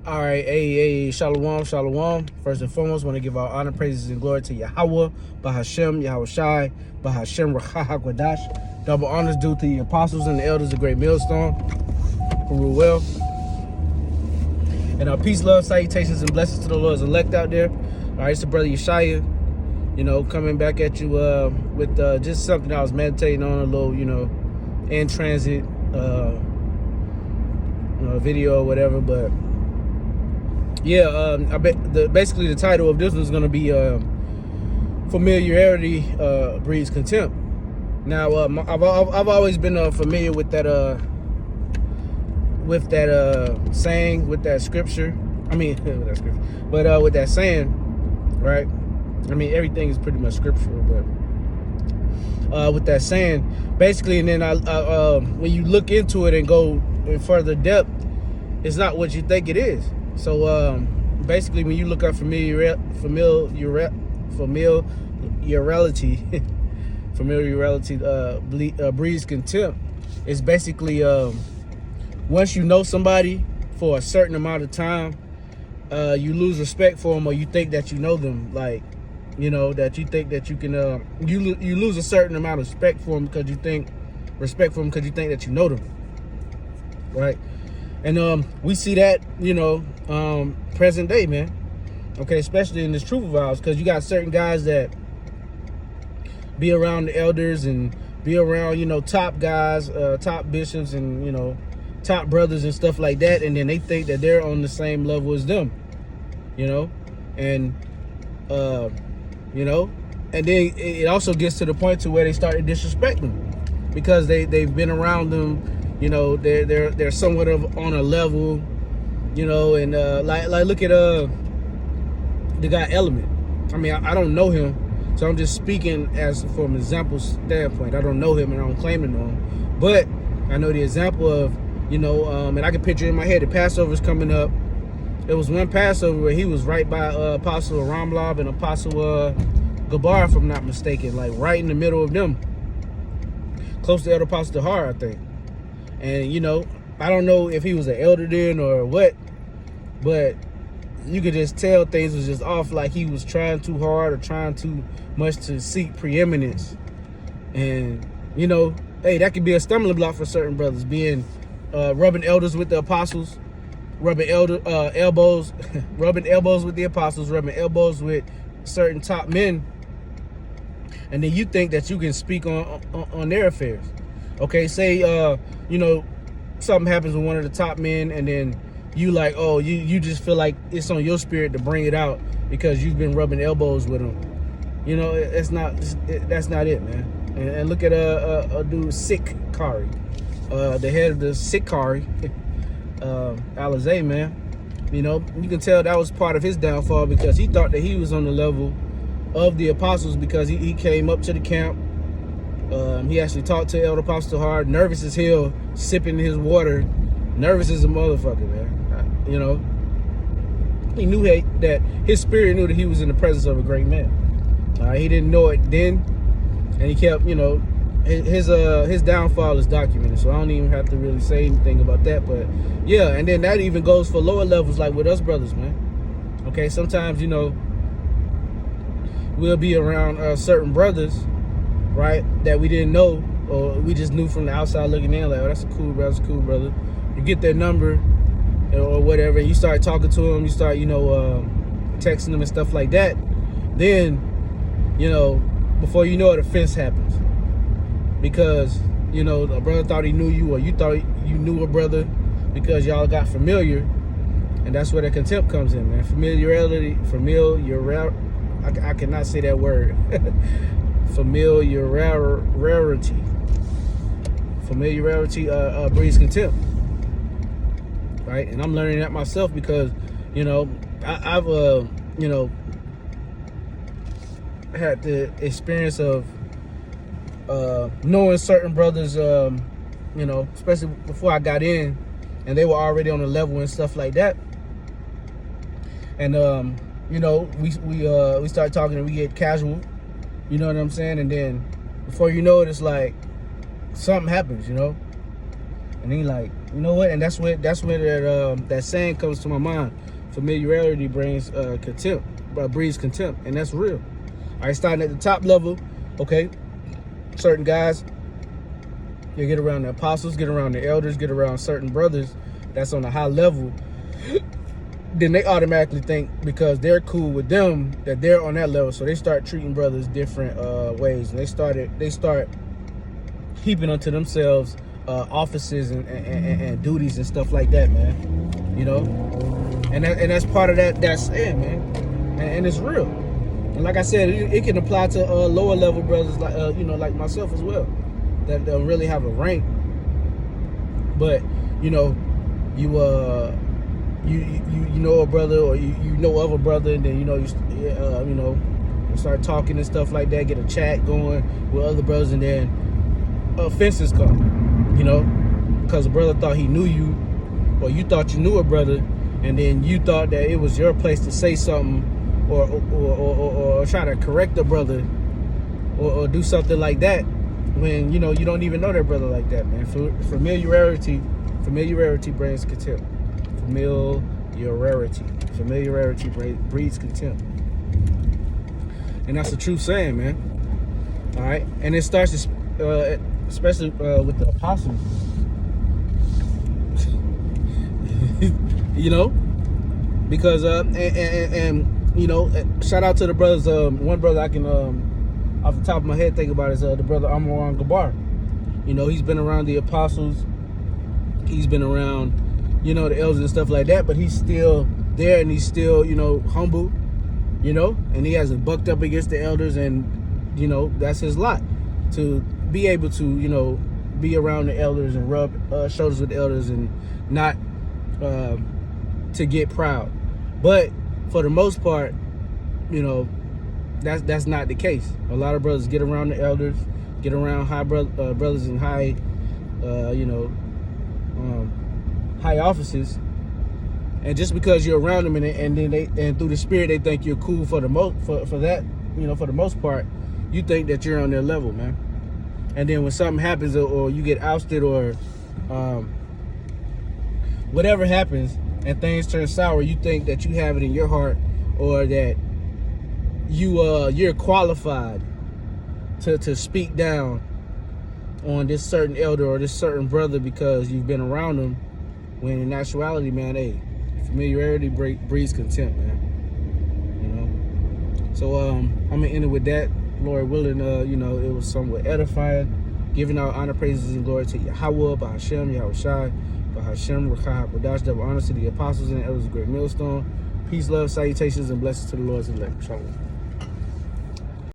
All right, hey, shalom, shalom. First and foremost, want to give our honor, praises, and glory to Yahweh, Bahashem, Yahweh Shai, Bahashem, Rachahakwadash. Double honors due to the apostles and the elders of Great Millstone, who rule well. And our peace, love, salutations, and blessings to the Lord's elect out there. All right, it's the brother Yeshaya, coming back at you with just something I was meditating on, a little, in transit video or whatever, but yeah, I bet basically the title of this was going to be familiarity breeds contempt. Now, I've always been familiar with that saying, with that scripture. I mean, with that scripture, but with that saying, right? I mean, everything is pretty much scriptural, but with that saying, basically, and then I when you look into it and go in further depth, it's not what you think it is. So basically, when you look up familiarity, breeds contempt. It's basically once you know somebody for a certain amount of time, you lose respect for them, or you think that you know them, like that you think that you can. You lose a certain amount of respect for them because you think that you know them, right? And we see that, present day, man. Okay, especially in this truth of ours, because you got certain guys that be around the elders and be around, top guys, top bishops, and top brothers and stuff like that, and then they think that they're on the same level as them, and and then it also gets to the point to where they start to disrespect them because they've been around them. They're somewhat of on a level, and like look at the guy Element. I mean, I don't know him, so I'm just speaking as from an example standpoint. I don't know him and I don't claim to know him, but I know the example of, and I can picture in my head the Passover's coming up. There was one Passover where he was right by Apostle Ramlob and Apostle Gabar, if I'm not mistaken, like right in the middle of them, close to Elder Apostle Har, I think. And, I don't know if he was an elder then or what, but you could just tell things was just off, like he was trying too hard or trying too much to seek preeminence. And, hey, that could be a stumbling block for certain brothers, being rubbing elders with the apostles, rubbing elbows, rubbing elbows with the apostles, rubbing elbows with certain top men. And then you think that you can speak on their affairs. Okay, say, something happens with one of the top men, and then you like, oh, you just feel like it's on your spirit to bring it out because you've been rubbing elbows with him. That's not it, man. And look at a dude, Sick Kari, the head of the Sick Kari, Alizé, man. You can tell that was part of his downfall because he thought that he was on the level of the apostles because he came up to the camp. He actually talked to Elder Apostle Hard, nervous as hell, sipping his water, nervous as a motherfucker, man. He knew that his spirit knew that he was in the presence of a great man. He didn't know it then, and he kept, his downfall is documented, so I don't even have to really say anything about that. But yeah, and then that even goes for lower levels, like with us brothers, man. Okay, sometimes we'll be around certain brothers, right, that we didn't know, or we just knew from the outside looking in, like, oh, that's a cool brother. You get their number or whatever, and you start talking to them, you start, texting them and stuff like that. Then, before you know it, offense happens. Because, a brother thought he knew you, or you thought you knew a brother because y'all got familiar. And that's where the contempt comes in, man. Familiarity, I cannot say that word. Familiarity breeds contempt, right? And I'm learning that myself because I've had the experience of knowing certain brothers, especially before I got in, and they were already on the level and stuff like that. And we start talking and we get casual. You know what I'm saying? And then before you know it, it's like something happens, And he like, you know what? And that's where that saying comes to my mind. Familiarity breeds contempt, and that's real. All right, starting at the top level, okay. Certain guys, you get around the apostles, get around the elders, get around certain brothers that's on a high level. Then they automatically think because they're cool with them that they're on that level, so they start treating brothers different ways, and they start heaping unto themselves offices and duties and stuff like that, man. You know, and that's part of that saying, man, and it's real. And like I said, it can apply to lower level brothers like like myself as well, that don't really have a rank, but you know a brother, or you know of a brother, and then you start talking and stuff like that, get a chat going with other brothers, and then offenses come, because a brother thought he knew you, or you thought you knew a brother, and then you thought that it was your place to say something, or try to correct a brother, or do something like that, when you don't even know that brother like that, man. Familiarity brings contempt. Familiarity breeds contempt, and that's a true saying, man. All right, and it starts, especially with the apostles. Because shout out to the brothers. One brother I can off the top of my head think about is the brother Amron Gabar. He's been around the apostles. He's been around the elders and stuff like that, but he's still there, and he's still humble, and he hasn't bucked up against the elders, and that's his lot, to be able to be around the elders and rub shoulders with the elders, and not to get proud. But for the most part, that's not the case. A lot of brothers get around the elders, get around brothers in high high offices, and just because you're around them, and then through the spirit they think you're cool for the most part, you think that you're on their level, man. And then when something happens, or you get ousted, or whatever happens, and things turn sour, you think that you have it in your heart, or that you're qualified to speak down on this certain elder or this certain brother because you've been around them, when in actuality, man, familiarity breeds contempt, man. So I'm gonna end it with that. Lord willing, it was somewhat edifying, giving our honor, praises, and glory to Yahweh, Bahashem, Yahushai, Bahashem, Rakah, Badash, double honor to the apostles and elders of Great Millstone. Peace, love, salutations, and blessings to the Lord's elect. Shalom.